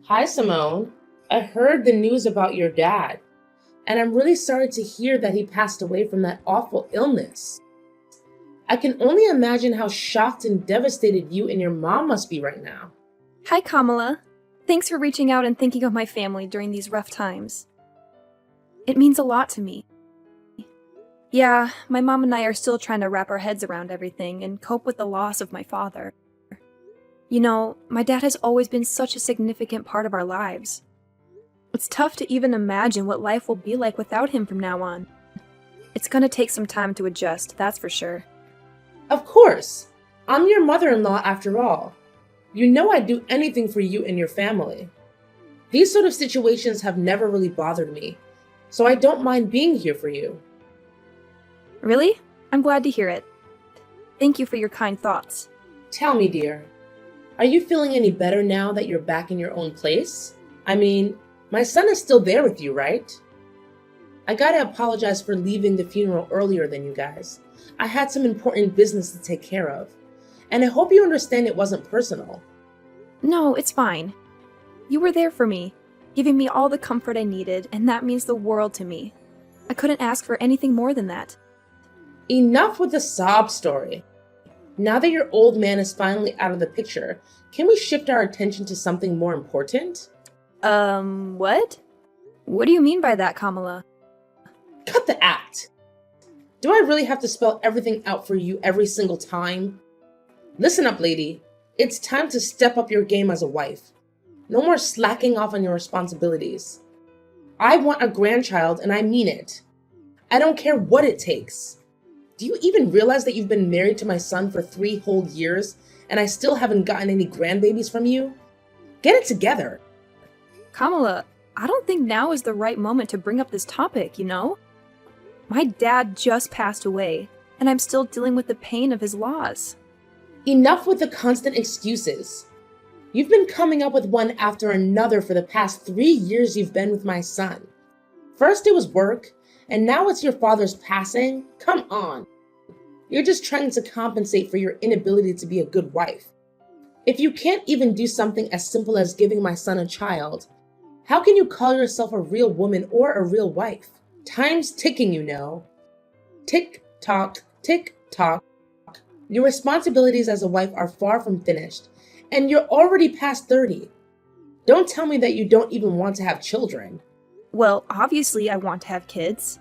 Hi, Simone. I heard the news about your dad, and I'm really sorry to hear that he passed away from that awful illness. I can only imagine how shocked and devastated you and your mom must be right now. Hi, Kamala. Thanks for reaching out and thinking of my family during these rough times. It means a lot to me. Yeah, my mom and I are still trying to wrap our heads around everything and cope with the loss of my father. You know, my dad has always been such a significant part of our lives. It's tough to even imagine what life will be like without him from now on. It's gonna take some time to adjust, that's for sure. Of course, I'm your mother-in-law after all. You know I'd do anything for you and your family. These sort of situations have never really bothered me, so I don't mind being here for you. Really? I'm glad to hear it. Thank you for your kind thoughts. Tell me, dear, are you feeling any better now that you're back in your own place? I mean, my son is still there with you, right? I gotta apologize for leaving the funeral earlier than you guys. I had some important business to take care of, and I hope you understand it wasn't personal. No, it's fine. You were there for me, giving me all the comfort I needed, and that means the world to me. I couldn't ask for anything more than that. Enough with the sob story. Now that your old man is finally out of the picture, can we shift our attention to something more important? What? What do you mean by that, Kamala? Cut the act! Do I really have to spell everything out for you every single time? Listen up, lady. It's time to step up your game as a wife. No more slacking off on your responsibilities. I want a grandchild, and I mean it. I don't care what it takes. Do you even realize that you've been married to my son for 3 whole years, and I still haven't gotten any grandbabies from you? Get it together. Kamala, I don't think now is the right moment to bring up this topic, you know? My dad just passed away, and I'm still dealing with the pain of his loss. Enough with the constant excuses. You've been coming up with one after another for the past 3 years you've been with my son. First it was work, and now it's your father's passing? Come on. You're just trying to compensate for your inability to be a good wife. If you can't even do something as simple as giving my son a child, how can you call yourself a real woman or a real wife? Time's ticking, you know. Tick tock, tick tock. Your responsibilities as a wife are far from finished, and you're already past 30. Don't tell me that you don't even want to have children. Well, obviously I want to have kids.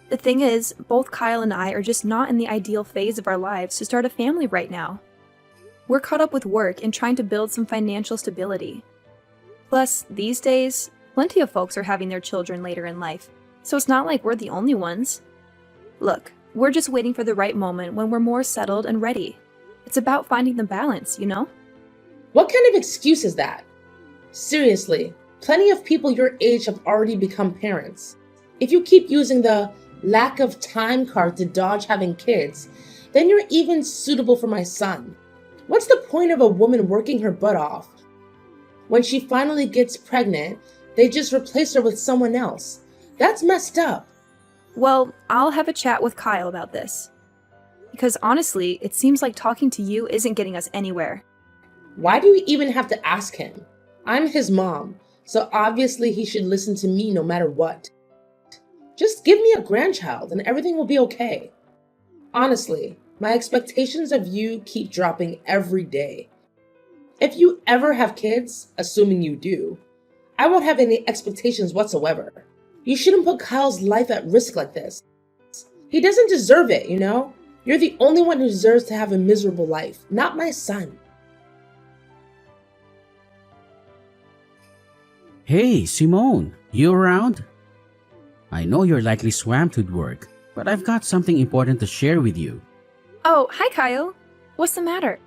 The thing is, both Kyle and I are just not in the ideal phase of our lives to start a family right now. We're caught up with work and trying to build some financial stability. Plus, these days, plenty of folks are having their children later in life, so it's not like we're the only ones. Look, we're just waiting for the right moment when we're more settled and ready. It's about finding the balance, you know? What kind of excuse is that? Seriously, plenty of people your age have already become parents. If you keep using the lack of time card to dodge having kids, then you're even suitable for my son. What's the point of a woman working her butt off? When she finally gets pregnant, they just replace her with someone else. That's messed up. Well, I'll have a chat with Kyle about this. Because honestly, it seems like talking to you isn't getting us anywhere. Why do you even have to ask him? I'm his mom, so obviously he should listen to me no matter what. Just give me a grandchild and everything will be okay. Honestly, my expectations of you keep dropping every day. If you ever have kids, assuming you do, I won't have any expectations whatsoever. You shouldn't put Kyle's life at risk like this. He doesn't deserve it, you know? You're the only one who deserves to have a miserable life, not my son. Hey, Simone, you around? I know you're likely swamped with work, but I've got something important to share with you. Oh, hi Kyle. What's the matter?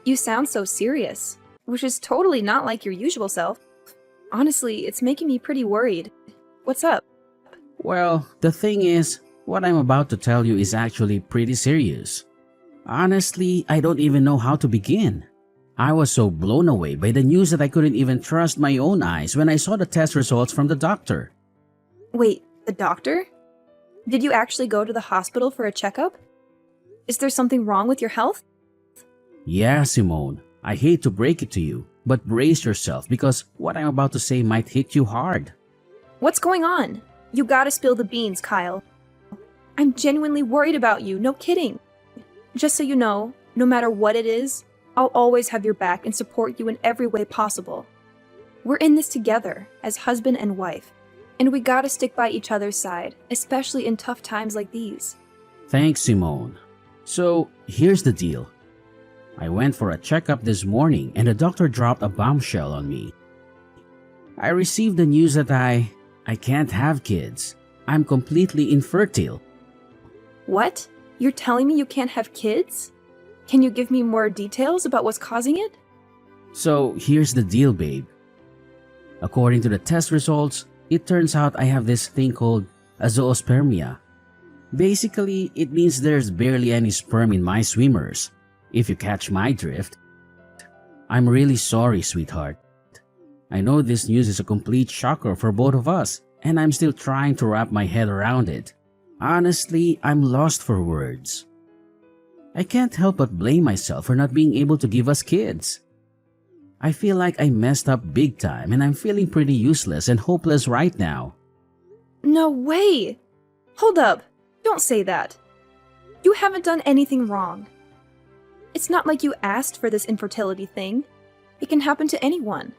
You sound so serious, which is totally not like your usual self. Honestly, it's making me pretty worried. What's up? Well, the thing is, what I'm about to tell you is actually pretty serious. Honestly, I don't even know how to begin. I was so blown away by the news that I couldn't even trust my own eyes when I saw the test results from the doctor. Wait, the doctor? Did you actually go to the hospital for a checkup? Is there something wrong with your health? Yeah, Simone, I hate to break it to you, But brace yourself because what I'm about to say might hit you hard. What's going on? You gotta spill the beans, Kyle. I'm genuinely worried about you, no kidding. Just so you know, no matter what it is, I'll always have your back and support you in every way possible. We're in this together, as husband and wife, and we gotta stick by each other's side, especially in tough times like these. Thanks, Simone. So, here's the deal. I went for a checkup this morning and the doctor dropped a bombshell on me. I received the news that I can't have kids. I'm completely infertile. What? You're telling me you can't have kids? Can you give me more details about what's causing it? So, here's the deal, babe. According to the test results, it turns out I have this thing called a zoospermia. Basically, it means there's barely any sperm in my swimmers, if you catch my drift. I'm really sorry, sweetheart. I know this news is a complete shocker for both of us, and I'm still trying to wrap my head around it. Honestly, I'm lost for words. I can't help but blame myself for not being able to give us kids. I feel like I messed up big time and I'm feeling pretty useless and hopeless right now. No way! Hold up, don't say that. You haven't done anything wrong. It's not like you asked for this infertility thing. It can happen to anyone.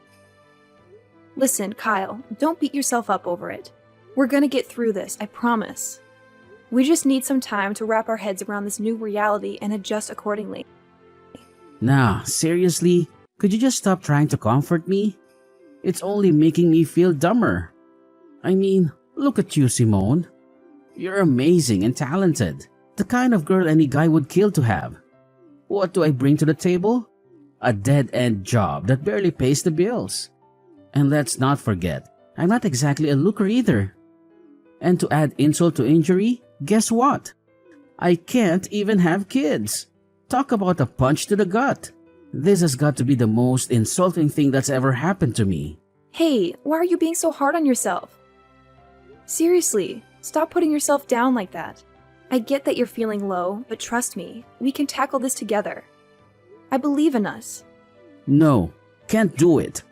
Listen, Kyle, don't beat yourself up over it. We're gonna get through this, I promise. We just need some time to wrap our heads around this new reality and adjust accordingly. Nah, seriously? Could you just stop trying to comfort me? It's only making me feel dumber. I mean, look at you, Simone. You're amazing and talented. The kind of girl any guy would kill to have. What do I bring to the table? A dead-end job that barely pays the bills. And let's not forget, I'm not exactly a looker either. And to add insult to injury, guess what? I can't even have kids. Talk about a punch to the gut. This has got to be the most insulting thing that's ever happened to me. Hey, why are you being so hard on yourself? Seriously, stop putting yourself down like that. I get that you're feeling low, but trust me, we can tackle this together. I believe in us. No, can't do it.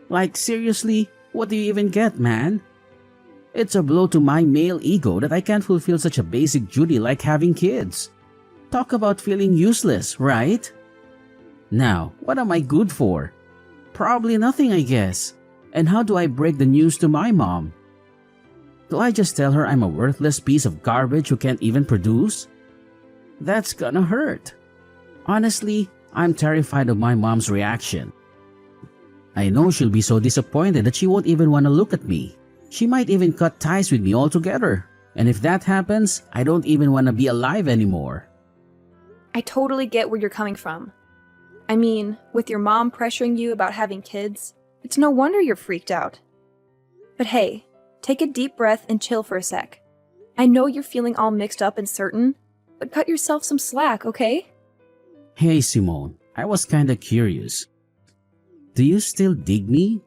Like, seriously, what do you even get, man? It's a blow to my male ego that I can't fulfill such a basic duty like having kids. Talk about feeling useless, right? Now, what am I good for? Probably nothing, I guess. And how do I break the news to my mom? Do I just tell her I'm a worthless piece of garbage who can't even produce? That's gonna hurt. Honestly, I'm terrified of my mom's reaction. I know she'll be so disappointed that she won't even want to look at me. She might even cut ties with me altogether. And if that happens, I don't even want to be alive anymore. I totally get where you're coming from. I mean, with your mom pressuring you about having kids, it's no wonder you're freaked out. But hey, take a deep breath and chill for a sec. I know you're feeling all mixed up and certain, but cut yourself some slack, okay? Hey Simone, I was kinda curious. Do you still dig me?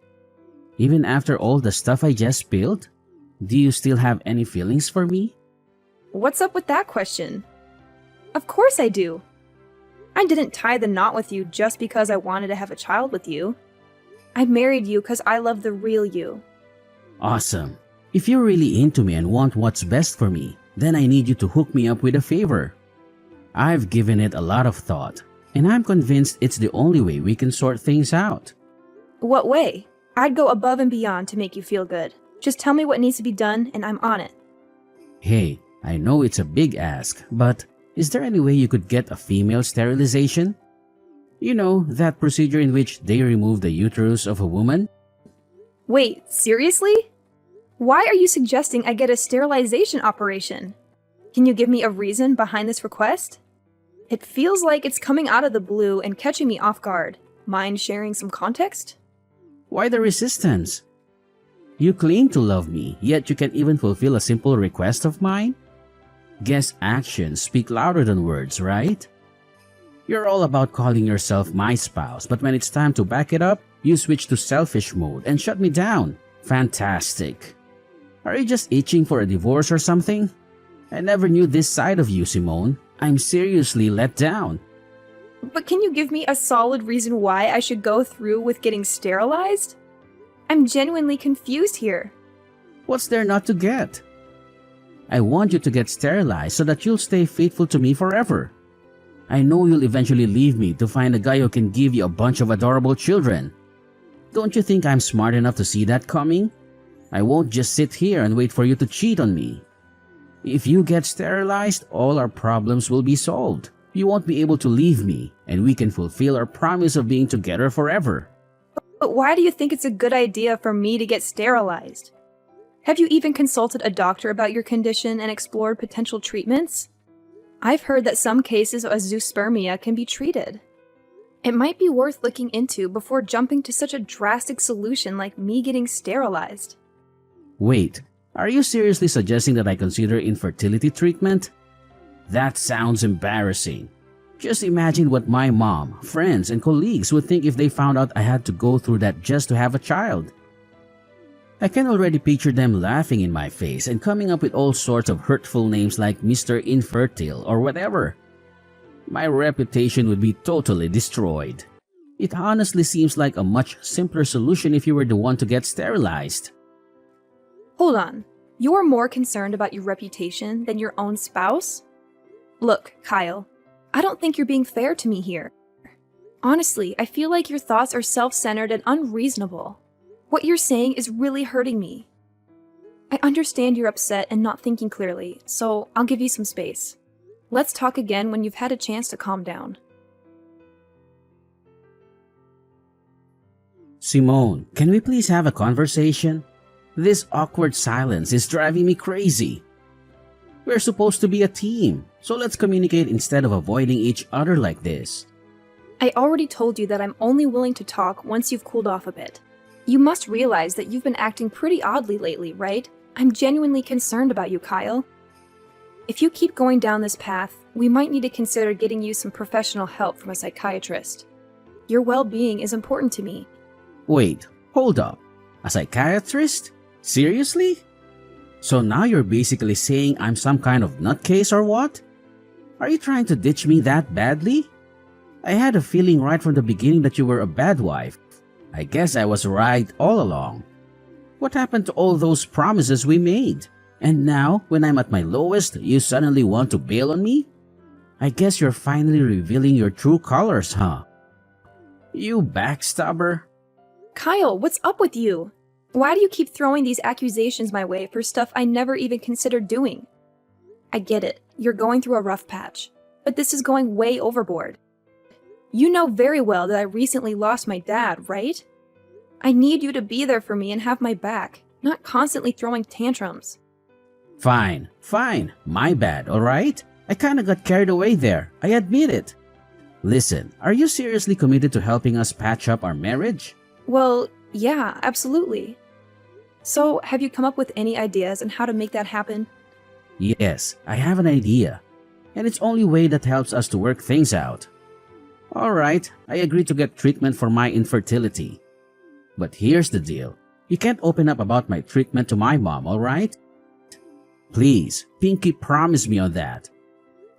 Even after all the stuff I just spilled? Do you still have any feelings for me? What's up with that question? Of course I do. I didn't tie the knot with you just because I wanted to have a child with you. I married you because I love the real you. Awesome. If you're really into me and want what's best for me, then I need you to hook me up with a favor. I've given it a lot of thought, and I'm convinced it's the only way we can sort things out. What way? I'd go above and beyond to make you feel good. Just tell me what needs to be done and I'm on it. Hey, I know it's a big ask, but is there any way you could get a female sterilization? You know, that procedure in which they remove the uterus of a woman? Wait, seriously? Why are you suggesting I get a sterilization operation? Can you give me a reason behind this request? It feels like it's coming out of the blue and catching me off guard. Mind sharing some context? Why the resistance? You claim to love me, yet you can't even fulfill a simple request of mine? Guess actions speak louder than words, right? You're all about calling yourself my spouse, but when it's time to back it up, you switch to selfish mode and shut me down. Fantastic. Are you just itching for a divorce or something? I never knew this side of you, Simone. I'm seriously let down. But can you give me a solid reason why I should go through with getting sterilized? I'm genuinely confused here. What's there not to get? I want you to get sterilized so that you'll stay faithful to me forever. I know you'll eventually leave me to find a guy who can give you a bunch of adorable children. Don't you think I'm smart enough to see that coming? I won't just sit here and wait for you to cheat on me. If you get sterilized, all our problems will be solved. You won't be able to leave me, and we can fulfill our promise of being together forever. But why do you think it's a good idea for me to get sterilized? Have you even consulted a doctor about your condition and explored potential treatments? I've heard that some cases of azoospermia can be treated. It might be worth looking into before jumping to such a drastic solution like me getting sterilized. Wait, are you seriously suggesting that I consider infertility treatment? That sounds embarrassing. Just imagine what my mom, friends, and colleagues would think if they found out I had to go through that just to have a child. I can already picture them laughing in my face and coming up with all sorts of hurtful names like Mr. Infertile or whatever. My reputation would be totally destroyed. It honestly seems like a much simpler solution if you were the one to get sterilized. Hold on. You're more concerned about your reputation than your own spouse? Look, Kyle, I don't think you're being fair to me here. Honestly, I feel like your thoughts are self-centered and unreasonable. What you're saying is really hurting me. I understand you're upset and not thinking clearly, so I'll give you some space. Let's talk again when you've had a chance to calm down. Simone, can we please have a conversation? This awkward silence is driving me crazy. We're supposed to be a team, so let's communicate instead of avoiding each other like this. I already told you that I'm only willing to talk once you've cooled off a bit. You must realize that you've been acting pretty oddly lately, right? I'm genuinely concerned about you, Kyle. If you keep going down this path, we might need to consider getting you some professional help from a psychiatrist. Your well-being is important to me. Wait, hold up. A psychiatrist? Seriously? So now you're basically saying I'm some kind of nutcase or what? Are you trying to ditch me that badly? I had a feeling right from the beginning that you were a bad wife. I guess I was right all along. What happened to all those promises we made? And now, when I'm at my lowest, you suddenly want to bail on me? I guess you're finally revealing your true colors, huh? You backstabber. Kyle, what's up with you? Why do you keep throwing these accusations my way for stuff I never even considered doing? I get it, you're going through a rough patch, but this is going way overboard. You know very well that I recently lost my dad, right? I need you to be there for me and have my back, not constantly throwing tantrums. Fine, my bad, alright? I kinda got carried away there, I admit it. Listen, are you seriously committed to helping us patch up our marriage? Well, yeah, absolutely. So, have you come up with any ideas on how to make that happen? Yes, I have an idea. And it's only way that helps us to work things out. Alright, I agree to get treatment for my infertility. But here's the deal. You can't open up about my treatment to my mom, alright? Please, Pinky, promise me on that.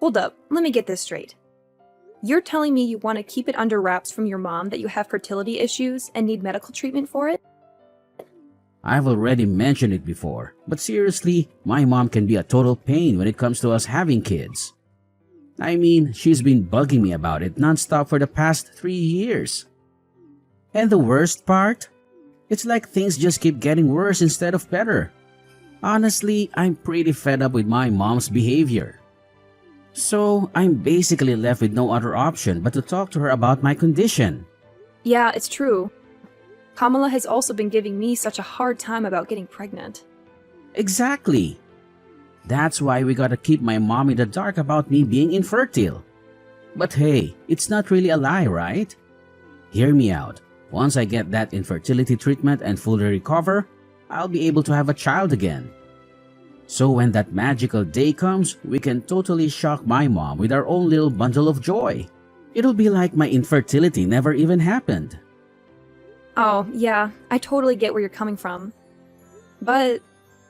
Hold up, let me get this straight. You're telling me you want to keep it under wraps from your mom that you have fertility issues and need medical treatment for it? I've already mentioned it before, but seriously, my mom can be a total pain when it comes to us having kids. I mean, she's been bugging me about it nonstop for the past 3 years. And the worst part? It's like things just keep getting worse instead of better. Honestly, I'm pretty fed up with my mom's behavior. So, I'm basically left with no other option but to talk to her about my condition. Yeah, it's true. Kamala has also been giving me such a hard time about getting pregnant. Exactly. That's why we gotta keep my mom in the dark about me being infertile. But hey, it's not really a lie, right? Hear me out. Once I get that infertility treatment and fully recover, I'll be able to have a child again. So when that magical day comes, we can totally shock my mom with our own little bundle of joy. It'll be like my infertility never even happened. Oh, yeah, I totally get where you're coming from. But,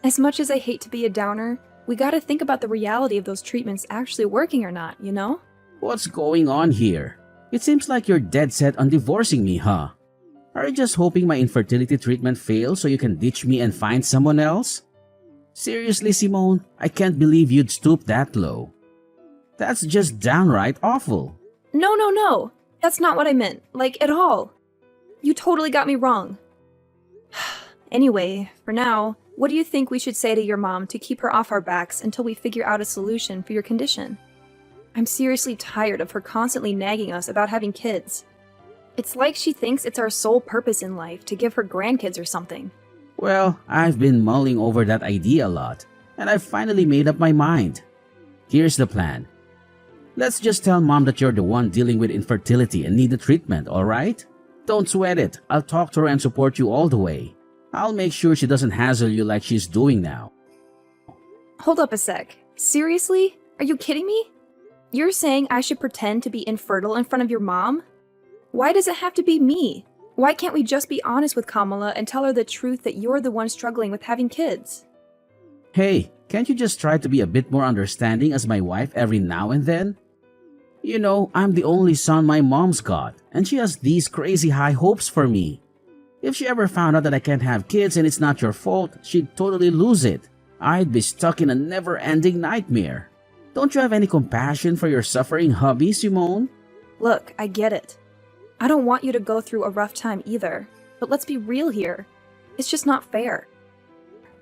as much as I hate to be a downer, we gotta think about the reality of those treatments actually working or not, you know? What's going on here? It seems like you're dead set on divorcing me, huh? Are you just hoping my infertility treatment fails so you can ditch me and find someone else? Seriously, Simone, I can't believe you'd stoop that low. That's just downright awful. No. That's not what I meant, like at all. You totally got me wrong. Anyway, for now, what do you think we should say to your mom to keep her off our backs until we figure out a solution for your condition? I'm seriously tired of her constantly nagging us about having kids. It's like she thinks it's our sole purpose in life to give her grandkids or something. Well, I've been mulling over that idea a lot, and I've finally made up my mind. Here's the plan. Let's just tell Mom that you're the one dealing with infertility and need the treatment, alright? Don't sweat it. I'll talk to her and support you all the way. I'll make sure she doesn't hassle you like she's doing now. Hold up a sec. Seriously? Are you kidding me? You're saying I should pretend to be infertile in front of your mom? Why does it have to be me? Why can't we just be honest with Kamala and tell her the truth that you're the one struggling with having kids? Hey, can't you just try to be a bit more understanding as my wife every now and then? You know, I'm the only son my mom's got, and she has these crazy high hopes for me. If she ever found out that I can't have kids and it's not your fault, she'd totally lose it. I'd be stuck in a never-ending nightmare. Don't you have any compassion for your suffering hubby, Simone? Look, I get it. I don't want you to go through a rough time either, but let's be real here. It's just not fair.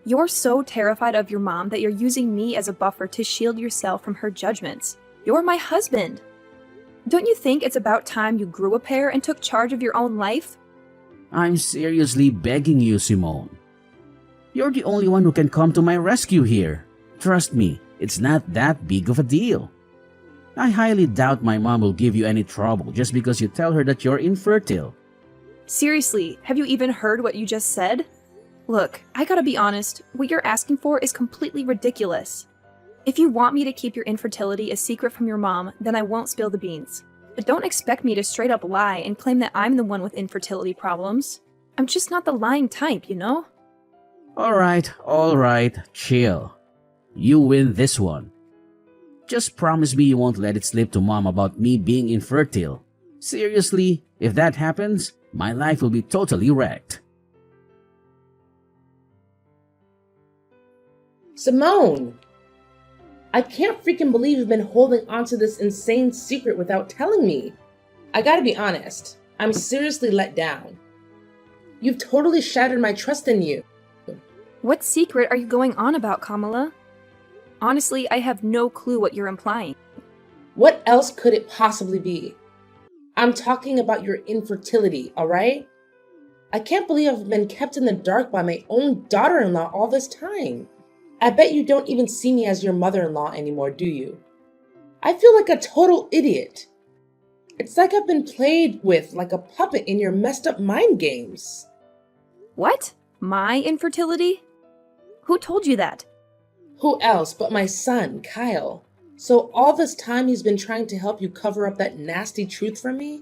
You're so terrified of your mom that you're using me as a buffer to shield yourself from her judgments. You're my husband. Don't you think it's about time you grew a pair and took charge of your own life? I'm seriously begging you, Simone. You're the only one who can come to my rescue here. Trust me, it's not that big of a deal. I highly doubt my mom will give you any trouble just because you tell her that you're infertile. Seriously, have you even heard what you just said? Look, I gotta be honest, what you're asking for is completely ridiculous. If you want me to keep your infertility a secret from your mom, then I won't spill the beans. But don't expect me to straight up lie and claim that I'm the one with infertility problems. I'm just not the lying type, you know? Alright, chill. You win this one. Just promise me you won't let it slip to Mom about me being infertile. Seriously, if that happens, my life will be totally wrecked. Simone! I can't freaking believe you've been holding onto this insane secret without telling me. I gotta be honest, I'm seriously let down. You've totally shattered my trust in you. What secret are you going on about, Kamala? Honestly, I have no clue what you're implying. What else could it possibly be? I'm talking about your infertility, alright? I can't believe I've been kept in the dark by my own daughter-in-law all this time. I bet you don't even see me as your mother-in-law anymore, do you? I feel like a total idiot. It's like I've been played with like a puppet in your messed up mind games. What? My infertility? Who told you that? Who else but my son, Kyle? So all this time he's been trying to help you cover up that nasty truth from me?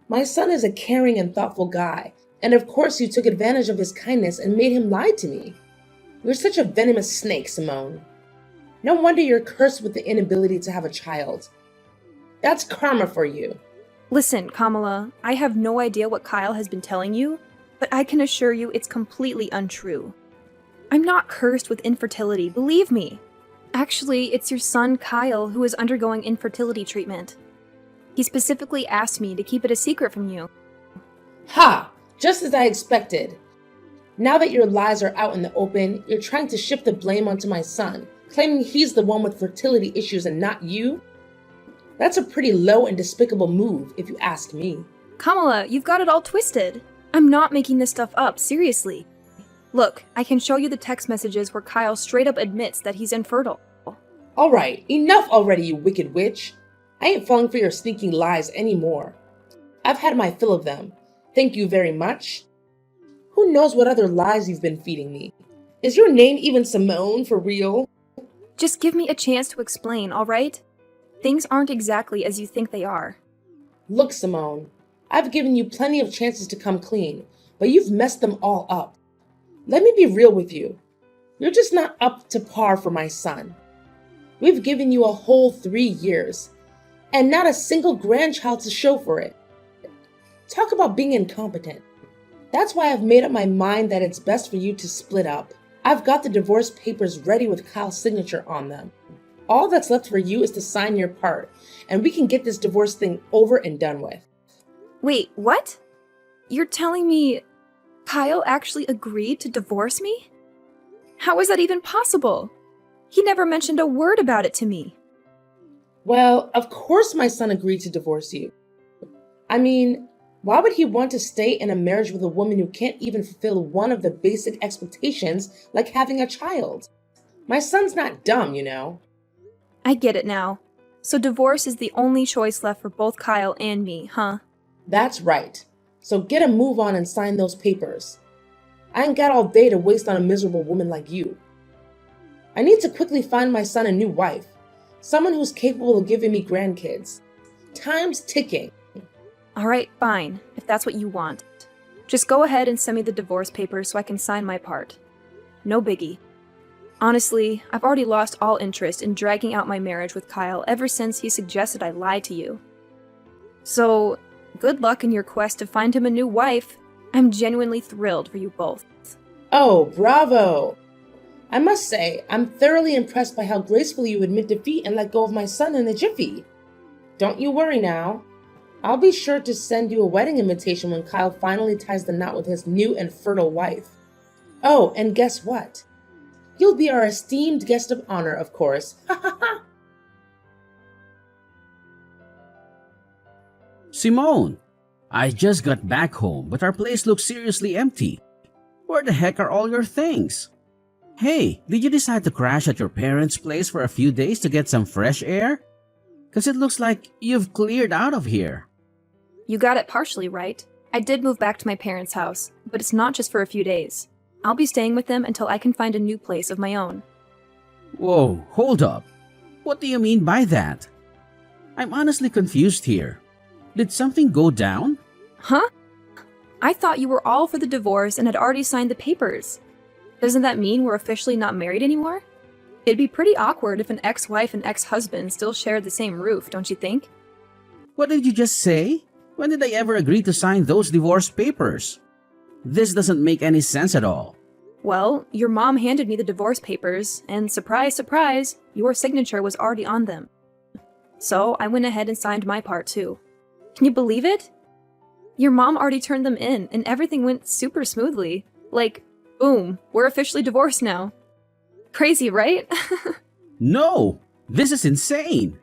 My son is a caring and thoughtful guy, and of course you took advantage of his kindness and made him lie to me. You're such a venomous snake, Simone. No wonder you're cursed with the inability to have a child. That's karma for you. Listen, Kamala, I have no idea what Kyle has been telling you, but I can assure you it's completely untrue. I'm not cursed with infertility, believe me. Actually, it's your son, Kyle, who is undergoing infertility treatment. He specifically asked me to keep it a secret from you. Ha! Just as I expected. Now that your lies are out in the open, you're trying to shift the blame onto my son, claiming he's the one with fertility issues and not you? That's a pretty low and despicable move, if you ask me. Kamala, you've got it all twisted. I'm not making this stuff up, seriously. Look, I can show you the text messages where Kyle straight up admits that he's infertile. Alright, enough already, you wicked witch. I ain't falling for your sneaking lies anymore. I've had my fill of them. Thank you very much. Who knows what other lies you've been feeding me? Is your name even Simone for real? Just give me a chance to explain, alright? Things aren't exactly as you think they are. Look, Simone, I've given you plenty of chances to come clean, but you've messed them all up. Let me be real with you. You're just not up to par for my son. We've given you a whole 3 years, and not a single grandchild to show for it. Talk about being incompetent. That's why I've made up my mind that it's best for you to split up. I've got the divorce papers ready with Kyle's signature on them. All that's left for you is to sign your part, and we can get this divorce thing over and done with. Wait, what? You're telling me Kyle actually agreed to divorce me? How is that even possible? He never mentioned a word about it to me. Well, of course my son agreed to divorce you. I mean, why would he want to stay in a marriage with a woman who can't even fulfill one of the basic expectations, like having a child? My son's not dumb, you know. I get it now. So divorce is the only choice left for both Kyle and me, huh? That's right. So get a move on and sign those papers. I ain't got all day to waste on a miserable woman like you. I need to quickly find my son a new wife, someone who's capable of giving me grandkids. Time's ticking. All right, fine, if that's what you want. Just go ahead and send me the divorce papers so I can sign my part. No biggie. Honestly, I've already lost all interest in dragging out my marriage with Kyle ever since he suggested I lie to you. So, good luck in your quest to find him a new wife. I'm genuinely thrilled for you both. Oh, bravo! I must say, I'm thoroughly impressed by how gracefully you admit defeat and let go of my son in a jiffy. Don't you worry now. I'll be sure to send you a wedding invitation when Kyle finally ties the knot with his new and fertile wife. Oh, and guess what? You'll be our esteemed guest of honor, of course. Ha ha ha! Simone, I just got back home, but our place looks seriously empty. Where the heck are all your things? Hey, did you decide to crash at your parents' place for a few days to get some fresh air? 'Cause it looks like you've cleared out of here. You got it partially right. I did move back to my parents' house, but it's not just for a few days. I'll be staying with them until I can find a new place of my own. Whoa, hold up. What do you mean by that? I'm honestly confused here. Did something go down? Huh? I thought you were all for the divorce and had already signed the papers. Doesn't that mean we're officially not married anymore? It'd be pretty awkward if an ex-wife and ex-husband still shared the same roof, don't you think? What did you just say? When did I ever agree to sign those divorce papers? This doesn't make any sense at all. Well, your mom handed me the divorce papers, and surprise, surprise, your signature was already on them. So I went ahead and signed my part too. Can you believe it? Your mom already turned them in, and everything went super smoothly. Like, boom, we're officially divorced now. Crazy, right? No! This is insane!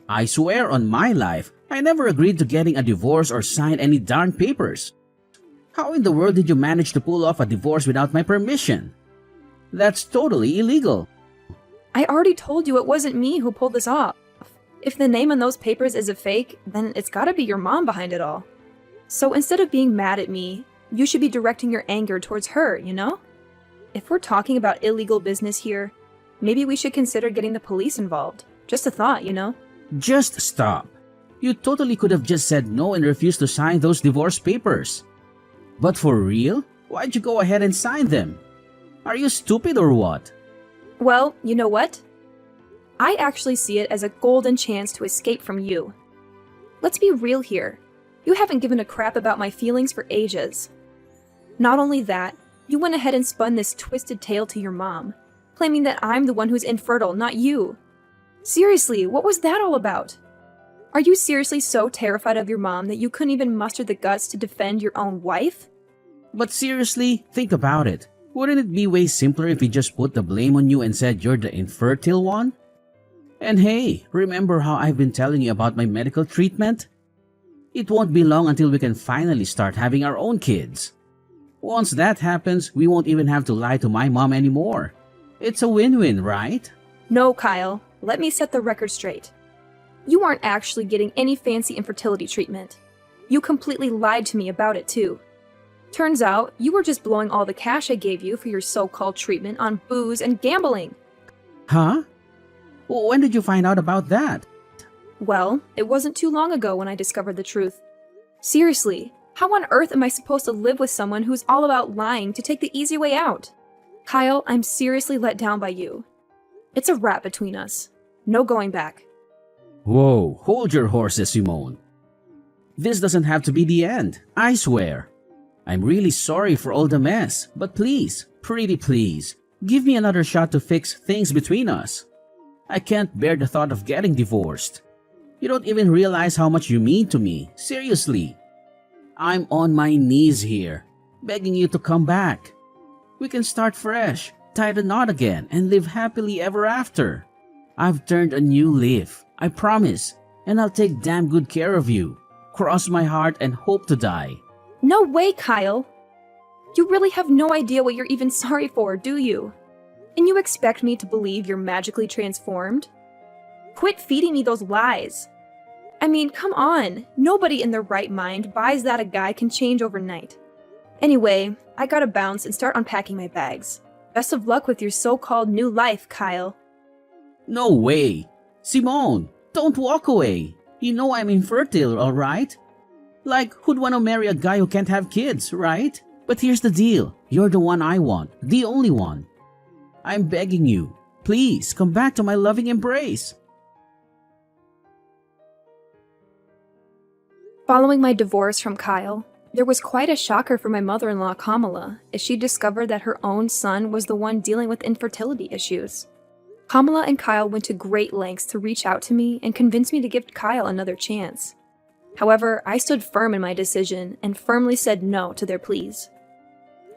I swear on my life, I never agreed to getting a divorce or sign any darn papers. How in the world did you manage to pull off a divorce without my permission? That's totally illegal. I already told you it wasn't me who pulled this off. If the name on those papers is a fake, then it's gotta be your mom behind it all. So instead of being mad at me, you should be directing your anger towards her, you know? If we're talking about illegal business here, maybe we should consider getting the police involved. Just a thought, you know? Just stop. You totally could have just said no and refused to sign those divorce papers. But for real? Why'd you go ahead and sign them? Are you stupid or what? Well, you know what? I actually see it as a golden chance to escape from you. Let's be real here. You haven't given a crap about my feelings for ages. Not only that, you went ahead and spun this twisted tale to your mom, claiming that I'm the one who's infertile, not you. Seriously, what was that all about? Are you seriously so terrified of your mom that you couldn't even muster the guts to defend your own wife? But seriously, think about it. Wouldn't it be way simpler if we just put the blame on you and said you're the infertile one? And hey, remember how I've been telling you about my medical treatment? It won't be long until we can finally start having our own kids. Once that happens, we won't even have to lie to my mom anymore. It's a win-win, right? No, Kyle. Let me set the record straight. You aren't actually getting any fancy infertility treatment. You completely lied to me about it, too. Turns out, you were just blowing all the cash I gave you for your so-called treatment on booze and gambling. Huh? Well, when did you find out about that? Well, it wasn't too long ago when I discovered the truth. Seriously, how on earth am I supposed to live with someone who's all about lying to take the easy way out? Kyle, I'm seriously let down by you. It's a wrap between us. No going back. Whoa, hold your horses, Simone. This doesn't have to be the end, I swear. I'm really sorry for all the mess, but please, pretty please, give me another shot to fix things between us. I can't bear the thought of getting divorced. You don't even realize how much you mean to me, seriously. I'm on my knees here, begging you to come back. We can start fresh, tie the knot again, and live happily ever after. I've turned a new leaf, I promise, and I'll take damn good care of you. Cross my heart and hope to die. No way, Kyle! You really have no idea what you're even sorry for, do you? And you expect me to believe you're magically transformed? Quit feeding me those lies. I mean, come on. Nobody in their right mind buys that a guy can change overnight. Anyway, I gotta bounce and start unpacking my bags. Best of luck with your so-called new life, Kyle. No way. Simone, don't walk away. You know I'm infertile, alright? Like, who'd want to marry a guy who can't have kids, right? But here's the deal. You're the one I want. The only one. I'm begging you. Please, come back to my loving embrace. Following my divorce from Kyle, there was quite a shocker for my mother-in-law Kamala as she discovered that her own son was the one dealing with infertility issues. Kamala and Kyle went to great lengths to reach out to me and convince me to give Kyle another chance. However, I stood firm in my decision and firmly said no to their pleas.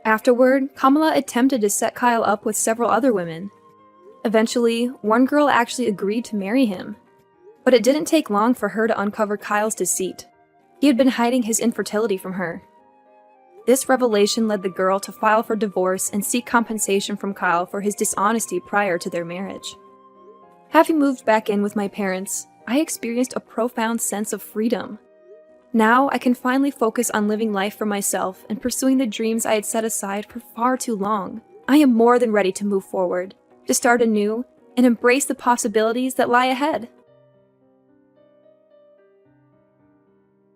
Afterward, Kamala attempted to set Kyle up with several other women. Eventually, one girl actually agreed to marry him. But it didn't take long for her to uncover Kyle's deceit. He had been hiding his infertility from her. This revelation led the girl to file for divorce and seek compensation from Kyle for his dishonesty prior to their marriage. Having moved back in with my parents, I experienced a profound sense of freedom. Now I can finally focus on living life for myself and pursuing the dreams I had set aside for far too long. I am more than ready to move forward, to start anew, and embrace the possibilities that lie ahead.